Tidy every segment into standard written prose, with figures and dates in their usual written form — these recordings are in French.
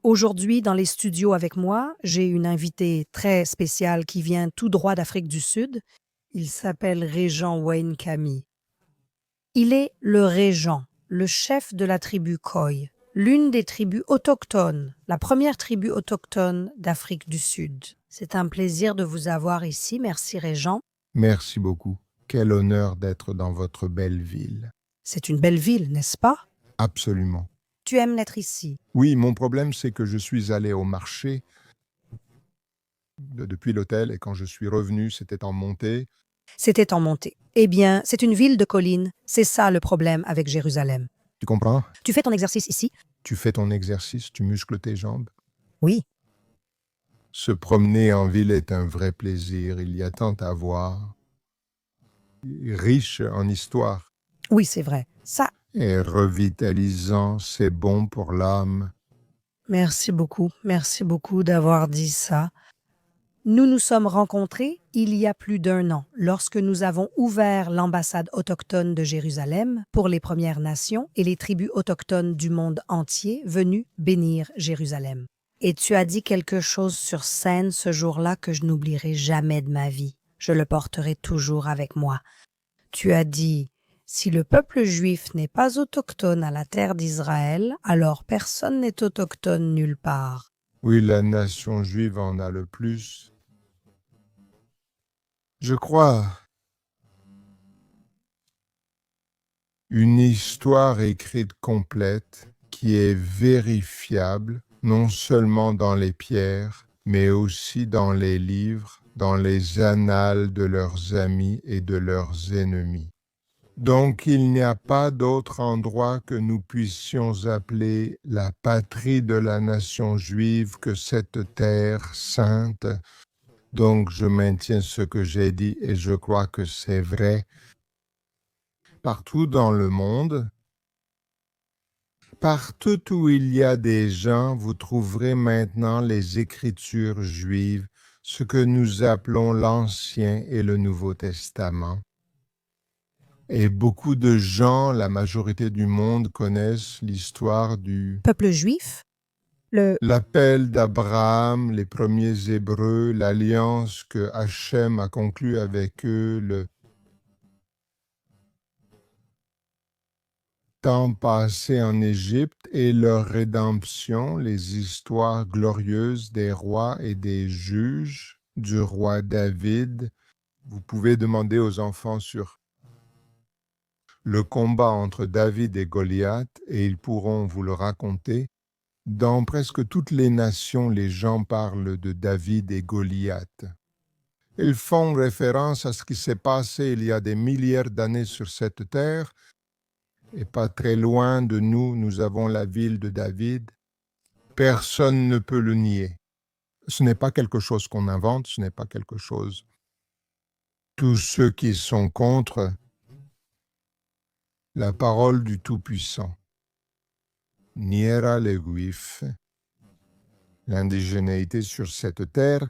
Aujourd'hui, dans les studios avec moi, j'ai une invitée très spéciale qui vient tout droit d'Afrique du Sud. Il s'appelle Régent Wayne Kami. Il est le régent, le chef de la tribu Khoi, l'une des tribus autochtones, la première tribu autochtone d'Afrique du Sud. C'est un plaisir de vous avoir ici. Merci, Régent. Merci beaucoup. Quel honneur d'être dans votre belle ville. C'est une belle ville, n'est-ce pas? Absolument. Tu aimes l'être ici. Oui, mon problème, c'est que je suis allé au marché depuis l'hôtel et quand je suis revenu, c'était en montée. C'était en montée. Eh bien, c'est une ville de collines. C'est ça le problème avec Jérusalem. Tu comprends? Tu fais ton exercice ici? Tu fais ton exercice, tu muscles tes jambes. Oui. Se promener en ville est un vrai plaisir. Il y a tant à voir. Riche en histoire Oui, c'est vrai. Ça, et revitalisant, c'est bon pour l'âme. merci beaucoup. Merci beaucoup d'avoir dit ça. Nous nous sommes rencontrés il y a plus d'1 an, lorsque nous avons ouvert l'ambassade autochtone de Jérusalem pour les Premières Nations et les tribus autochtones du monde entier venues bénir Jérusalem. Et tu as dit quelque chose sur scène ce jour-là que je n'oublierai jamais de ma vie. Je le porterai toujours avec moi. Tu as dit: si le peuple juif n'est pas autochtone à la terre d'Israël, alors personne n'est autochtone nulle part. Oui, la nation juive en a le plus. Je crois une histoire écrite complète qui est vérifiable non seulement dans les pierres, mais aussi dans les livres, dans les annales de leurs amis et de leurs ennemis. Donc il n'y a pas d'autre endroit que nous puissions appeler la patrie de la nation juive que cette terre sainte. Donc je maintiens ce que j'ai dit et je crois que c'est vrai. Partout dans le monde, partout où il y a des gens, vous trouverez maintenant les Écritures juives, ce que nous appelons l'Ancien et le Nouveau Testament. Et beaucoup de gens, la majorité du monde, connaissent l'histoire du Peuple juif? l'appel d'Abraham, les premiers Hébreux, l'alliance que Hachem a conclue avec eux, le temps passé en Égypte et leur rédemption, les histoires glorieuses des rois et des juges, du roi David. Vous pouvez demander aux enfants sur le combat entre David et Goliath et ils pourront vous le raconter. Dans presque toutes les nations, les gens parlent de David et Goliath. Ils font référence à ce qui s'est passé il y a des milliers d'années sur cette terre. Et pas très loin de nous, nous avons la ville de David. Personne ne peut le nier. Ce n'est pas quelque chose qu'on invente, ce n'est pas quelque chose. Tous ceux qui sont contre la parole du Tout-Puissant, niera les Juifs, l'indigénéité sur cette terre,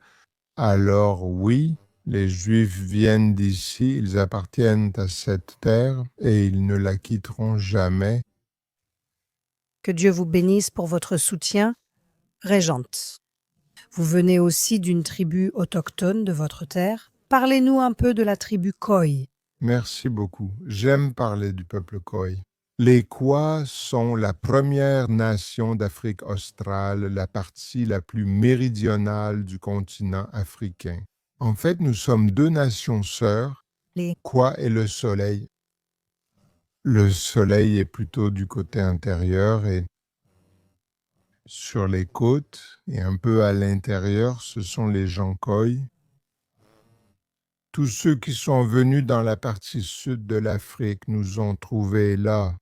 alors oui, les Juifs viennent d'ici, ils appartiennent à cette terre et ils ne la quitteront jamais. Que Dieu vous bénisse pour votre soutien, Régente. Vous venez aussi d'une tribu autochtone de votre terre. Parlez-nous un peu de la tribu Khoi. Merci beaucoup. J'aime parler du peuple Khoi. Les Khois sont la première nation d'Afrique australe, la partie la plus méridionale du continent africain. En fait, nous sommes deux nations sœurs, Les Khois et le Soleil. Le Soleil est plutôt du côté intérieur et sur les côtes et un peu à l'intérieur, ce sont les gens Khoi. Tous ceux qui sont venus dans la partie sud de l'Afrique nous ont trouvés là.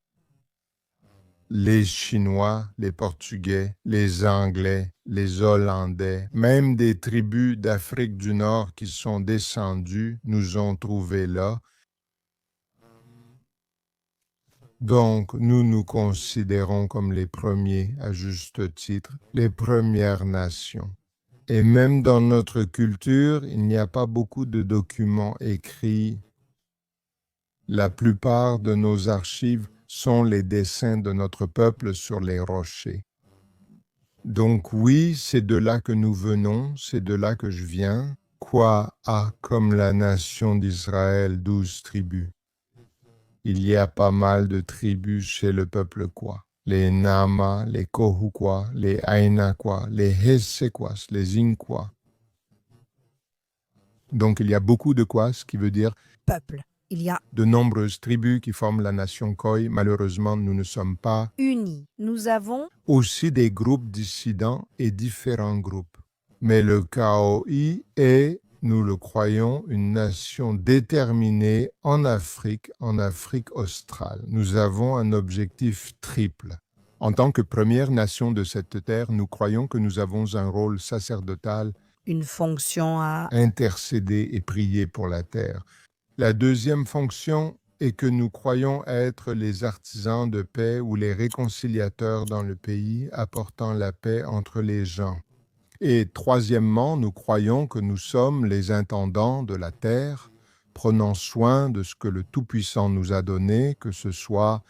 Les Chinois, les Portugais, les Anglais, les Hollandais, même des tribus d'Afrique du Nord qui sont descendues nous ont trouvés là. Donc, nous nous considérons comme les premiers, à juste titre, les Premières Nations. Et même dans notre culture, il n'y a pas beaucoup de documents écrits. La plupart de nos archives sont les dessins de notre peuple sur les rochers. Donc oui, c'est de là que nous venons, c'est de là que je viens. Quoi a comme la nation d'Israël 12 tribus? Il y a pas mal de tribus chez le peuple quoi. Les Nama, les Kohukwa, les Ainakwa, les Hesekwas, les Inkwa. Donc il y a beaucoup de quoi, ce qui veut dire Peuple. Il y a de nombreuses tribus qui forment la nation Khoi. Malheureusement, nous ne sommes pas uni. Nous avons aussi des groupes dissidents et différents groupes. Mais le KOI est, nous le croyons, une nation déterminée en Afrique australe. Nous avons un objectif triple. En tant que première nation de cette terre, nous croyons que nous avons un rôle sacerdotal, une fonction à intercéder et prier pour la terre. La deuxième fonction est que nous croyons être les artisans de paix ou les réconciliateurs dans le pays, apportant la paix entre les gens. Et troisièmement, nous croyons que nous sommes les intendants de la terre, prenant soin de ce que le Tout-Puissant nous a donné, que ce soit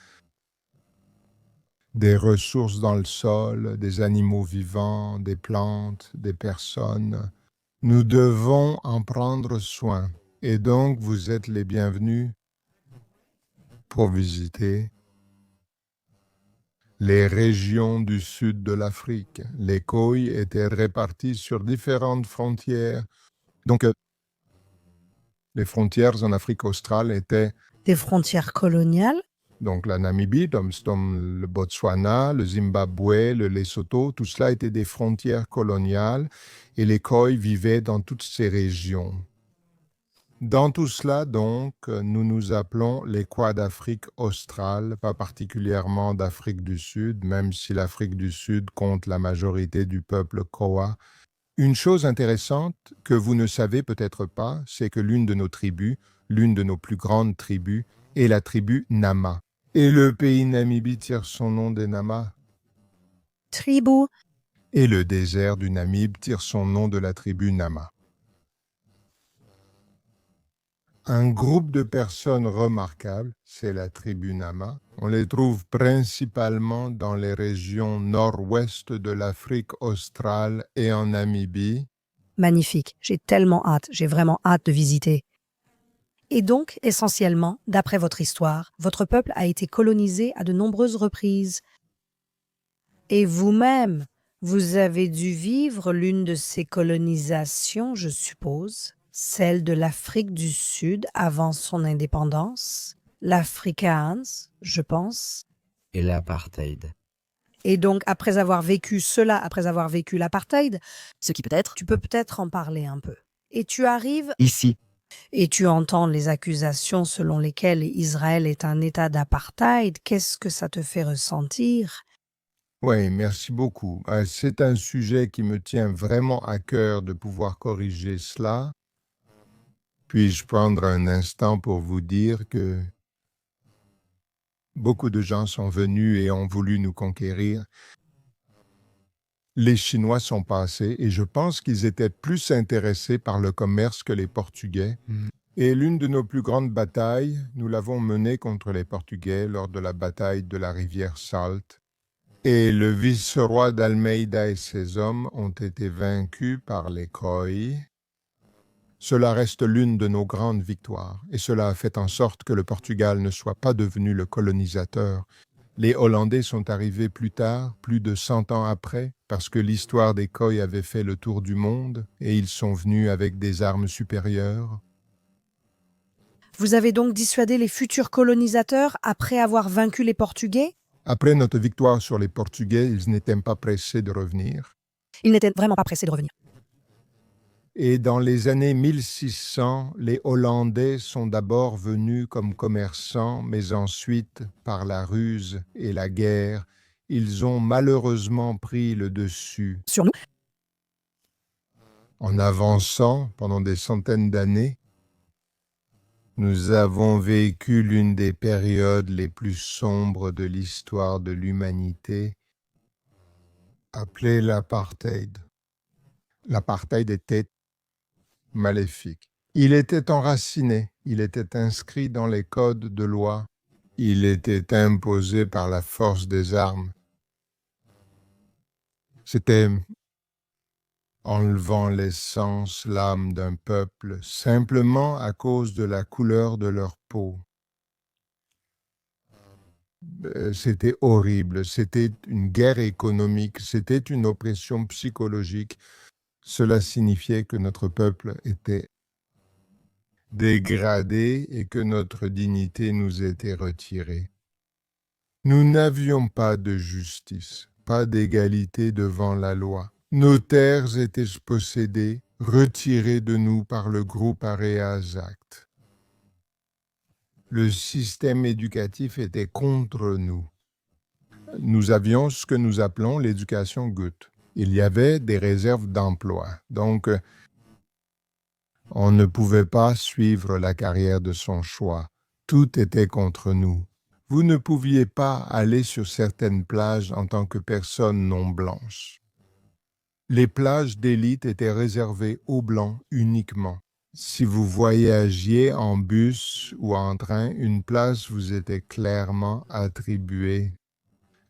des ressources dans le sol, des animaux vivants, des plantes, des personnes. Nous devons en prendre soin. Et donc, vous êtes les bienvenus pour visiter les régions du sud de l'Afrique. Les Khoi étaient répartis sur différentes frontières. Donc, les frontières en Afrique australe étaient des frontières coloniales. donc la Namibie, le Botswana, le Zimbabwe, le Lesotho, tout cela était des frontières coloniales et les Khoi vivaient dans toutes ces régions. Dans tout cela, donc, nous nous appelons les Khois d'Afrique australe, pas particulièrement d'Afrique du Sud, même si l'Afrique du Sud compte la majorité du peuple Khoa. Une chose intéressante que vous ne savez peut-être pas, c'est que l'une de nos tribus, l'une de nos plus grandes tribus, est la tribu Nama. Et le pays Namibie tire son nom des Nama. Tribu. Et le désert du Namib tire son nom de la tribu Nama. Un groupe de personnes remarquables, c'est la tribu Nama. On les trouve principalement dans les régions nord-ouest de l'Afrique australe et en Namibie. Magnifique. J'ai tellement hâte. J'ai vraiment hâte de visiter. Et donc, essentiellement, d'après votre histoire, votre peuple a été colonisé à de nombreuses reprises. Et vous-même, vous avez dû vivre l'une de ces colonisations, je suppose, celle de l'Afrique du Sud avant son indépendance, l'Afrikaans, je pense. Et l'apartheid. Et donc, après avoir vécu cela, après avoir vécu l'apartheid, Ce qui peut être tu peux peut-être en parler un peu. Et tu arrives Ici, et tu entends les accusations selon lesquelles Israël est un État d'apartheid. Qu'est-ce que ça te fait ressentir? Oui, merci beaucoup. C'est un sujet qui me tient vraiment à cœur de pouvoir corriger cela. Puis-je prendre un instant pour vous dire que beaucoup de gens sont venus et ont voulu nous conquérir. Les Chinois sont passés et je pense qu'ils étaient plus intéressés par le commerce que les Portugais. Et l'une de nos plus grandes batailles, nous l'avons menée contre les Portugais lors de la bataille de la rivière Salte. Et le vice-roi d'Almeida et ses hommes ont été vaincus par les Khoi. Cela reste l'une de nos grandes victoires, et cela a fait en sorte que le Portugal ne soit pas devenu le colonisateur. Les Hollandais sont arrivés plus tard, plus de 100 ans après, parce que l'histoire des Khoi avait fait le tour du monde, et ils sont venus avec des armes supérieures. Vous avez donc dissuadé les futurs colonisateurs après avoir vaincu les Portugais? Après notre victoire sur les Portugais, ils n'étaient pas pressés de revenir. Ils n'étaient vraiment pas pressés de revenir. Et dans les années 1600, les Hollandais sont d'abord venus comme commerçants, mais ensuite, par la ruse et la guerre, ils ont malheureusement pris le dessus. Sur nous? En avançant pendant des centaines d'années, nous avons vécu l'une des périodes les plus sombres de l'histoire de l'humanité, appelée l'apartheid. L'apartheid était maléfique. Il était enraciné, il était inscrit dans les codes de loi, il était imposé par la force des armes. C'était enlevant l'essence, l'âme d'un peuple, simplement à cause de la couleur de leur peau. C'était horrible, c'était une guerre économique, c'était une oppression psychologique. Cela signifiait que notre peuple était dégradé et que notre dignité nous était retirée. Nous n'avions pas de justice, pas d'égalité devant la loi. Nos terres étaient possédées, retirées de nous par le groupe Aréazacte. Le système éducatif était contre nous. Nous avions ce que nous appelons l'éducation Goethe. Il y avait des réserves d'emploi. Donc, on ne pouvait pas suivre la carrière de son choix. Tout était contre nous. Vous ne pouviez pas aller sur certaines plages en tant que personne non blanche. Les plages d'élite étaient réservées aux Blancs uniquement. Si vous voyagiez en bus ou en train, une place vous était clairement attribuée.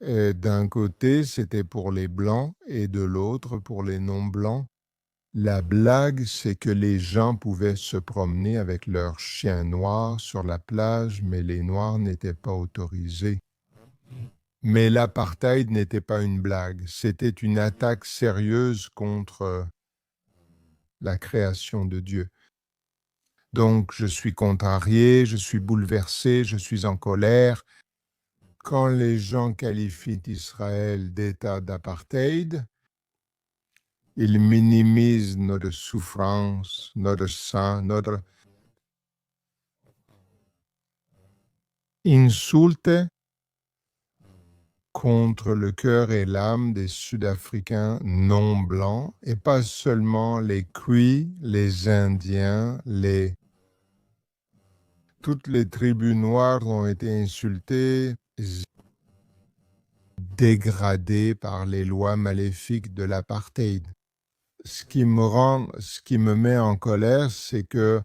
D'un côté, c'était pour les Blancs et de l'autre pour les non-Blancs. La blague, c'est que les gens pouvaient se promener avec leurs chiens noirs sur la plage, mais les Noirs n'étaient pas autorisés. Mais l'apartheid n'était pas une blague, c'était une attaque sérieuse contre la création de Dieu. Donc, je suis contrarié, je suis bouleversé, je suis en colère. Quand les gens qualifient Israël d'État d'apartheid, ils minimisent notre souffrance, notre sang, notre insulte contre le cœur et l'âme des Sud-Africains non blancs, et pas seulement les Cris, les Indiens, toutes les tribus noires ont été insultées, dégradées par les lois maléfiques de l'apartheid. Ce qui me met en colère, c'est que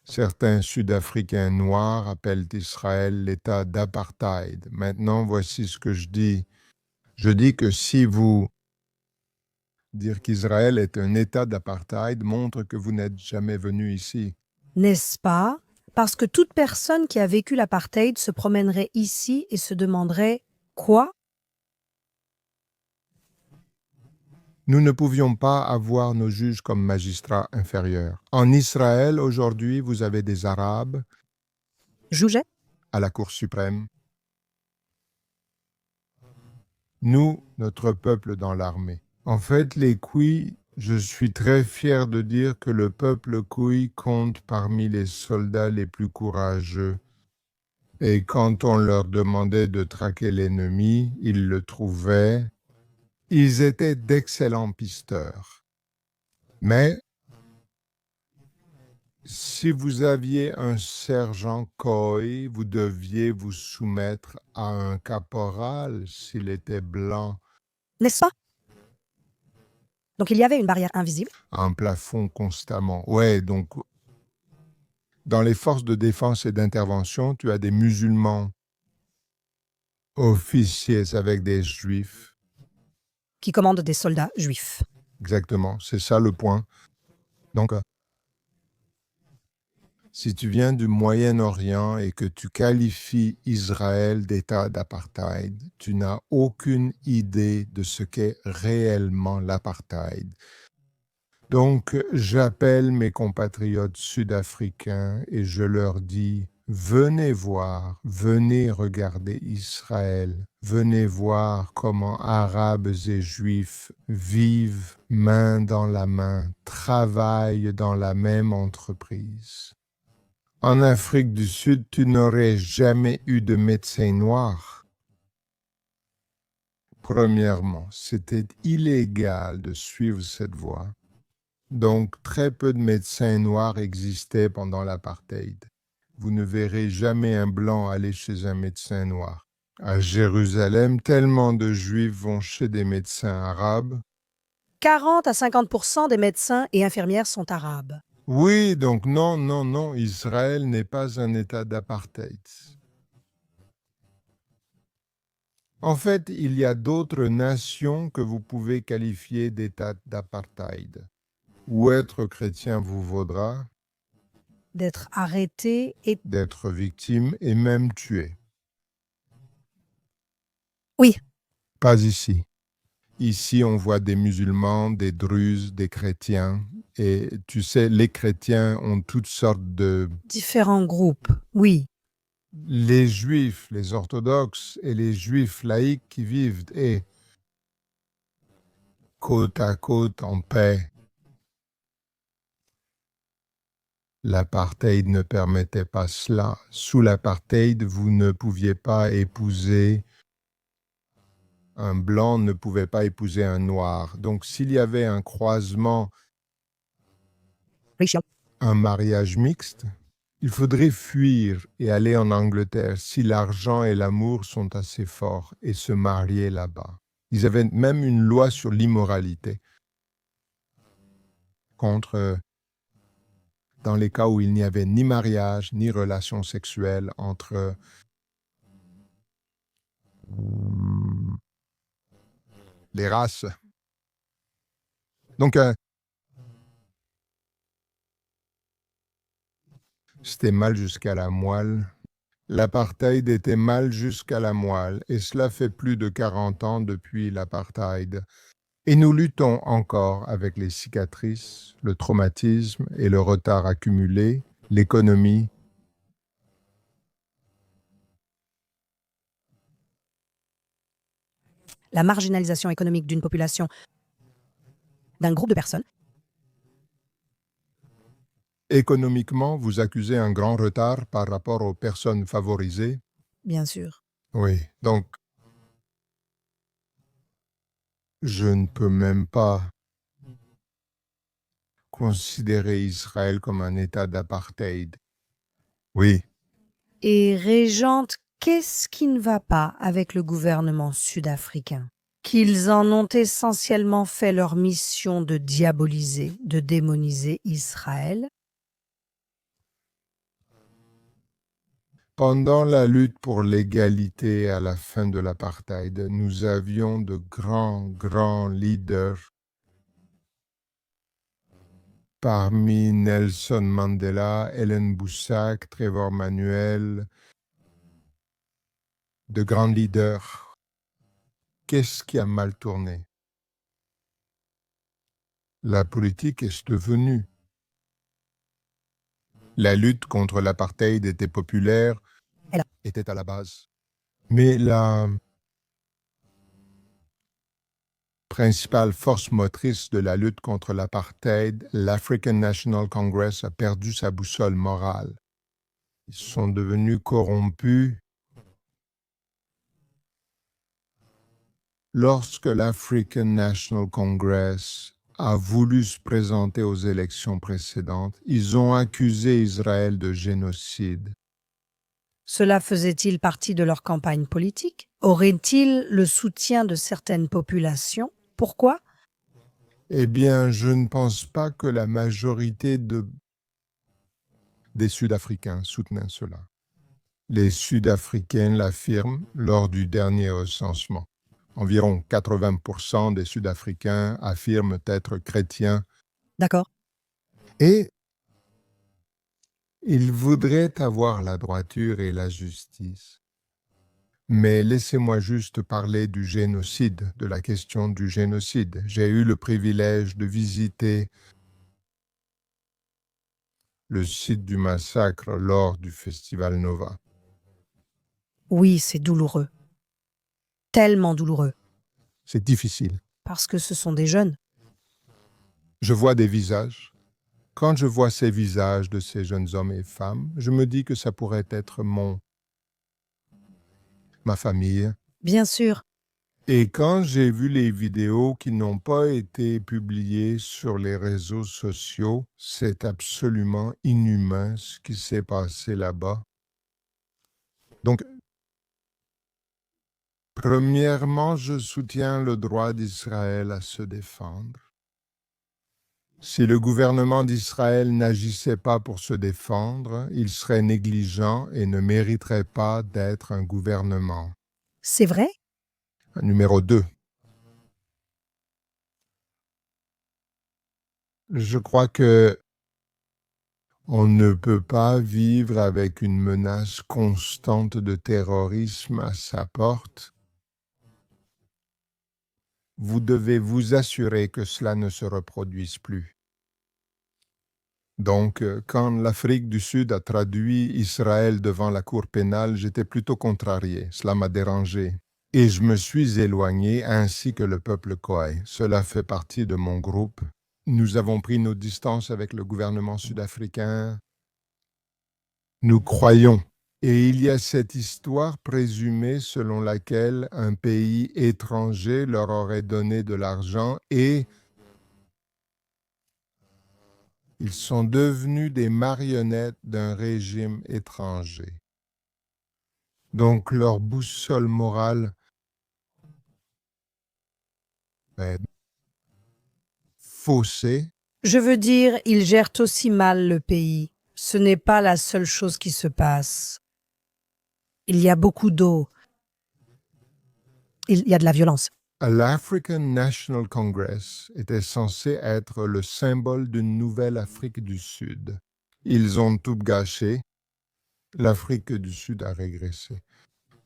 certains Sud-Africains noirs appellent Israël l'État d'apartheid. Maintenant, voici ce que je dis. Je dis que si vous dire qu'Israël est un État d'apartheid montre que vous n'êtes jamais venu ici. N'est-ce pas? Parce que toute personne qui a vécu l'apartheid se promènerait ici et se demanderait « Quoi? » Nous ne pouvions pas avoir nos juges comme magistrats inférieurs. En Israël, aujourd'hui, vous avez des Arabes Jouget? à la Cour suprême. Nous, notre peuple dans l'armée. En fait, les Kouis, je suis très fier de dire que le peuple Koui compte parmi les soldats les plus courageux. Et quand on leur demandait de traquer l'ennemi, ils le trouvaient. Ils étaient d'excellents pisteurs. Mais si vous aviez un sergent Khoi, vous deviez vous soumettre à un caporal s'il était blanc. N'est-ce pas? Donc il y avait une barrière invisible. Un plafond constamment. Ouais, donc dans les forces de défense et d'intervention, tu as des musulmans officiers avec des juifs. Qui commande des soldats juifs. Exactement, c'est ça le point. Donc, si tu viens du Moyen-Orient et que tu qualifies Israël d'État d'apartheid, tu n'as aucune idée de ce qu'est réellement l'apartheid. Donc, j'appelle mes compatriotes sud-africains et je leur dis, venez voir, venez regarder Israël, venez voir comment Arabes et Juifs vivent main dans la main, travaillent dans la même entreprise. En Afrique du Sud, tu n'aurais jamais eu de médecin noir. Premièrement, c'était illégal de suivre cette voie. Donc, très peu de médecins noirs existaient pendant l'apartheid. Vous ne verrez jamais un blanc aller chez un médecin noir. À Jérusalem, tellement de Juifs vont chez des médecins arabes. 40 à 50% des médecins et infirmières sont arabes. Oui, donc non, Israël n'est pas un État d'apartheid. En fait, il y a d'autres nations que vous pouvez qualifier d'état d'apartheid. Ou être chrétien vous vaudra D'être arrêté et... d'être victime et même tué. Oui, Pas ici. Ici, on voit des musulmans, des druzes, des chrétiens. Et tu sais, les chrétiens ont toutes sortes de... différents groupes, oui. Les juifs, les orthodoxes et les juifs laïcs qui vivent côte à côte en paix. L'apartheid ne permettait pas cela. Sous l'apartheid, vous ne pouviez pas épouser un blanc, ne pouvait pas épouser un noir. Donc s'il y avait un croisement, Rachel. un mariage mixte, il faudrait fuir et aller en Angleterre si l'argent et l'amour sont assez forts et se marier là-bas. Ils avaient même une loi sur l'immoralité contre dans les cas où il n'y avait ni mariage ni relation sexuelle entre les races. Donc, c'était mal jusqu'à la moelle. L'apartheid était mal jusqu'à la moelle, et cela fait plus de 40 ans depuis l'apartheid. Et nous luttons encore avec les cicatrices, le traumatisme et le retard accumulé, l'économie. La marginalisation économique d'une population, d'un groupe de personnes. Économiquement, vous accusez un grand retard par rapport aux personnes favorisées. Bien sûr. Oui, donc je ne peux même pas considérer Israël comme un État d'apartheid. Oui, Et Régente, qu'est-ce qui ne va pas avec le gouvernement sud-africain? Qu'ils en ont essentiellement fait leur mission de diaboliser, de démoniser Israël. pendant la lutte pour l'égalité à la fin de l'apartheid, nous avions de grands leaders. Parmi Nelson Mandela, Helen Boussac, Trevor Manuel, de grands leaders. Qu'est-ce qui a mal tourné? La politique est devenue. La lutte contre l'apartheid était populaire, était à la base. Mais la principale force motrice de la lutte contre l'apartheid, l'African National Congress, a perdu sa boussole morale. Ils sont devenus corrompus. Lorsque l'African National Congress a voulu se présenter aux élections précédentes, ils ont accusé Israël de génocide. Cela faisait-il partie de leur campagne politique? Aurait-il le soutien de certaines populations? Pourquoi? Eh bien, je ne pense pas que la majorité des Sud-Africains soutenaient cela. Les Sud-Africains l'affirment lors du dernier recensement. Environ 80% des Sud-Africains affirment être chrétiens. D'accord. Et ils voudraient avoir la droiture et la justice. Mais laissez-moi juste parler du génocide, de la question du génocide. J'ai eu le privilège de visiter le site du massacre lors du Festival Nova. Oui, c'est douloureux. Tellement douloureux. C'est difficile. Parce que ce sont des jeunes. Je vois des visages. Quand je vois ces visages de ces jeunes hommes et femmes, je me dis que ça pourrait être ma famille. Bien sûr. Et quand j'ai vu les vidéos qui n'ont pas été publiées sur les réseaux sociaux, c'est absolument inhumain ce qui s'est passé là-bas. Donc, premièrement, je soutiens le droit d'Israël à se défendre. Si le gouvernement d'Israël n'agissait pas pour se défendre, il serait négligent et ne mériterait pas d'être un gouvernement. C'est vrai? Numéro 2. Je crois que on ne peut pas vivre avec une menace constante de terrorisme à sa porte. Vous devez vous assurer que cela ne se reproduise plus. Donc, quand l'Afrique du Sud a traduit Israël devant la Cour pénale, j'étais plutôt contrarié. Cela m'a dérangé. Et je me suis éloigné, ainsi que le peuple Khoi. Cela fait partie de mon groupe. Nous avons pris nos distances avec le gouvernement sud-africain. Nous croyons. Et il y a cette histoire présumée selon laquelle un pays étranger leur aurait donné de l'argent et ils sont devenus des marionnettes d'un régime étranger. Donc leur boussole morale est faussée. Je veux dire, ils gèrent aussi mal le pays. Ce n'est pas la seule chose qui se passe. Il y a beaucoup d'eau. Il y a de la violence. L'African National Congress était censé être le symbole d'une nouvelle Afrique du Sud. Ils ont tout gâché. L'Afrique du Sud a régressé.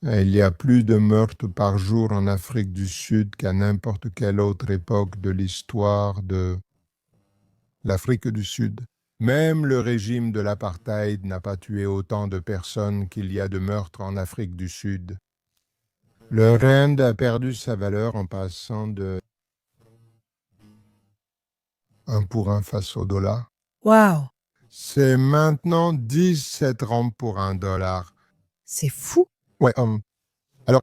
Il y a plus de meurtres par jour en Afrique du Sud qu'à n'importe quelle autre époque de l'histoire de l'Afrique du Sud. Même le régime de l'apartheid n'a pas tué autant de personnes qu'il y a de meurtres en Afrique du Sud. Le rand a perdu sa valeur en passant de 1 pour 1 face au dollar. Wow, C'est maintenant 17 rands pour $1. c'est fou. Ouais, alors,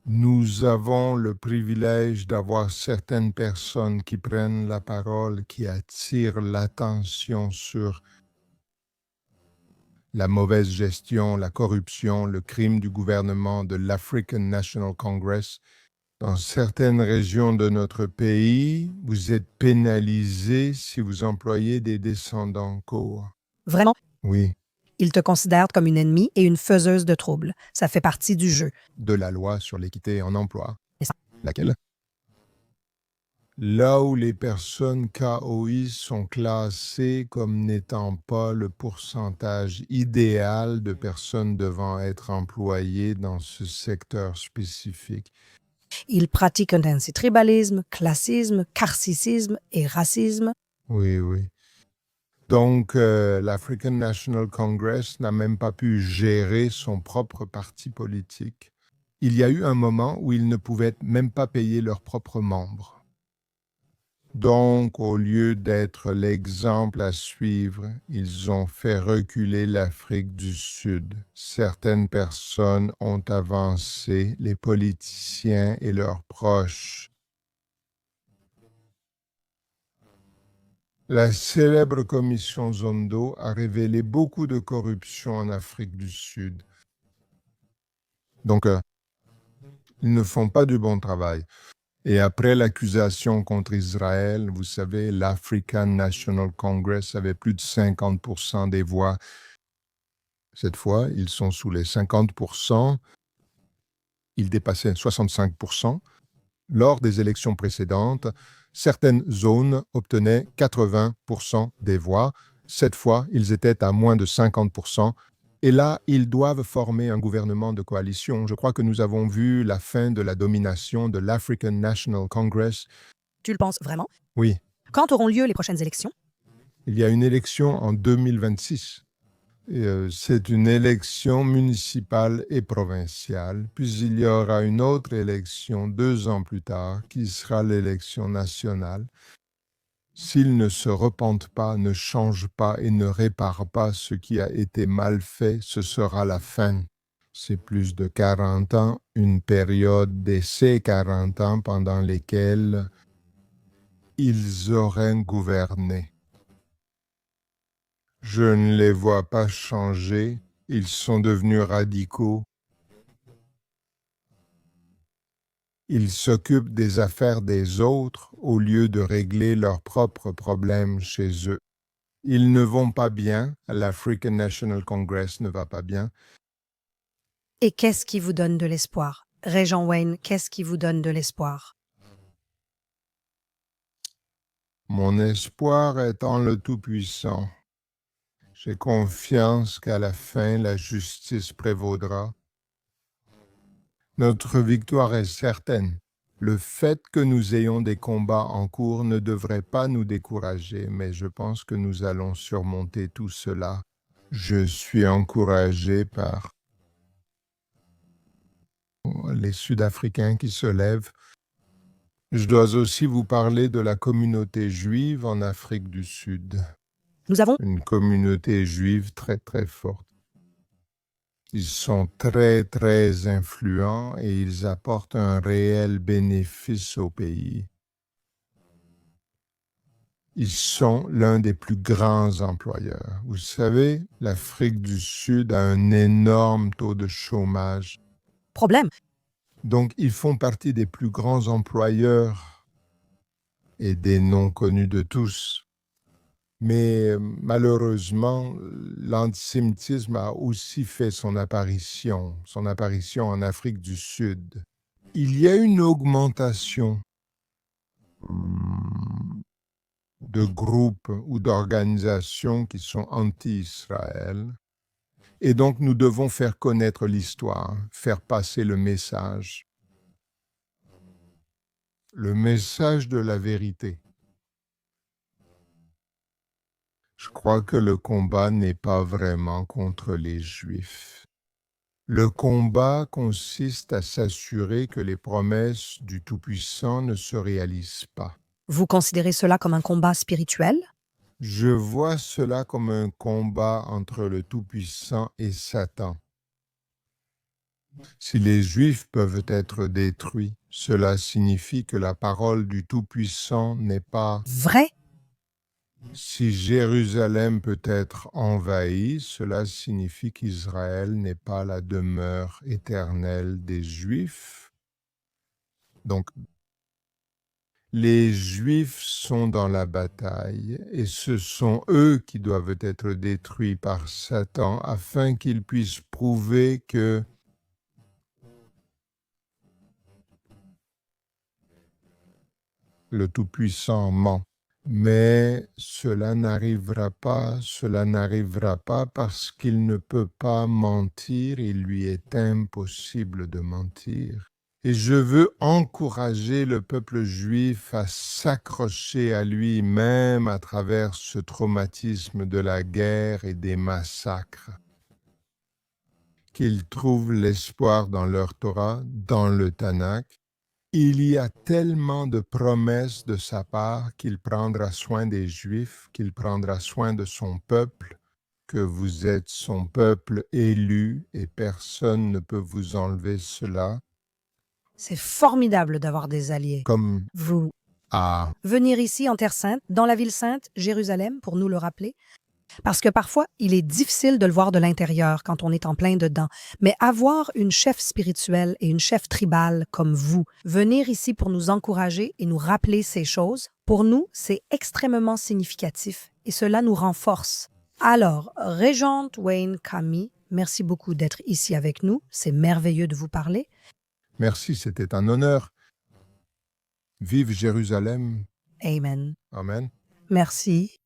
nous avons le privilège d'avoir certaines personnes qui prennent la parole, qui attirent l'attention sur la mauvaise gestion, la corruption, le crime du gouvernement de l'African National Congress. Dans certaines régions de notre pays, vous êtes pénalisé si vous employez des descendants courts. Vraiment, Oui, ils te considèrent comme une ennemie et une faiseuse de troubles. Ça fait partie du jeu. de la loi sur l'équité en emploi. Et ça- Laquelle? Là où les personnes KOI sont classées comme n'étant pas le pourcentage idéal de personnes devant être employées dans ce secteur spécifique. Ils pratiquent un antitribalisme, classisme, carcicisme et racisme. Oui, oui. Donc, l'African National Congress n'a même pas pu gérer son propre parti politique. Il y a eu un moment où ils ne pouvaient même pas payer leurs propres membres. Donc, au lieu d'être l'exemple à suivre, ils ont fait reculer l'Afrique du Sud. Certaines personnes ont avancé, les politiciens et leurs proches. La célèbre commission Zondo a révélé beaucoup de corruption en Afrique du Sud. Donc, ils ne font pas du bon travail. Et après l'accusation contre Israël, vous savez, l'African National Congress avait plus de 50% des voix. Cette fois, ils sont sous les 50%. Ils dépassaient 65%. Lors des élections précédentes, certaines zones obtenaient 80% des voix. Cette fois, ils étaient à moins de 50%. Et là, ils doivent former un gouvernement de coalition. Je crois que nous avons vu la fin de la domination de l'African National Congress. Tu le penses vraiment? Oui, Quand auront lieu les prochaines élections? il y a une élection en 2026. C'est une élection municipale et provinciale. Puis il y aura une autre élection 2 ans plus tard, qui sera l'élection nationale. S'ils ne se repentent pas, ne changent pas et ne réparent pas ce qui a été mal fait, ce sera la fin. C'est plus de 40 ans, une période d'essai 40 ans pendant lesquels ils auraient gouverné. Je ne les vois pas changer, ils sont devenus radicaux. Ils s'occupent des affaires des autres au lieu de régler leurs propres problèmes chez eux. Ils ne vont pas bien, l'African National Congress ne va pas bien. Et qu'est-ce qui vous donne de l'espoir? Régent Wayne, qu'est-ce qui vous donne de l'espoir? Mon espoir est en le Tout-Puissant. J'ai confiance qu'à la fin, la justice prévaudra. Notre victoire est certaine. Le fait que nous ayons des combats en cours ne devrait pas nous décourager, mais je pense que nous allons surmonter tout cela. Je suis encouragé par les Sud-Africains qui se lèvent. Je dois aussi vous parler de la communauté juive en Afrique du Sud. Nous avons Une communauté juive très très forte. Ils sont très très influents et ils apportent un réel bénéfice au pays. Ils sont l'un des plus grands employeurs. Vous savez, l'Afrique du Sud a un énorme taux de chômage. problème. Donc, ils font partie des plus grands employeurs et des noms connus de tous. Mais malheureusement, l'antisémitisme a aussi fait son apparition en Afrique du Sud. Il y a une augmentation de groupes ou d'organisations qui sont anti-Israël. Et donc, nous devons faire connaître l'histoire, faire passer le message de la vérité. Je crois que le combat n'est pas vraiment contre les Juifs. Le combat consiste à s'assurer que les promesses du Tout-Puissant ne se réalisent pas. Vous considérez cela comme un combat spirituel? Je vois cela comme un combat entre le Tout-Puissant et Satan. Si les Juifs peuvent être détruits, cela signifie que la parole du Tout-Puissant n'est pas... Vrai? Si Jérusalem peut être envahie, cela signifie qu'Israël n'est pas la demeure éternelle des Juifs. Donc, les Juifs sont dans la bataille et ce sont eux qui doivent être détruits par Satan afin qu'ils puissent prouver que le Tout-Puissant ment. Mais cela n'arrivera pas parce qu'il ne peut pas mentir, il lui est impossible de mentir. Et je veux encourager le peuple juif à s'accrocher à lui même à travers ce traumatisme de la guerre et des massacres. Qu'ils trouvent l'espoir dans leur Torah, dans le Tanakh. Il y a tellement de promesses de sa part qu'il prendra soin des Juifs, qu'il prendra soin de son peuple, que vous êtes son peuple élu et personne ne peut vous enlever cela. C'est formidable d'avoir des alliés. Comme Vous à venir ici en Terre Sainte, dans la ville sainte, Jérusalem, pour nous le rappeler. Parce que parfois, il est difficile de le voir de l'intérieur quand on est en plein dedans. Mais avoir une chef spirituelle et une chef tribale comme vous, venir ici pour nous encourager et nous rappeler ces choses, pour nous, c'est extrêmement significatif et cela nous renforce. Alors, Régente Wayne Kami, merci beaucoup d'être ici avec nous. C'est merveilleux de vous parler. merci, c'était un honneur. Vive Jérusalem. Amen. Amen. Merci.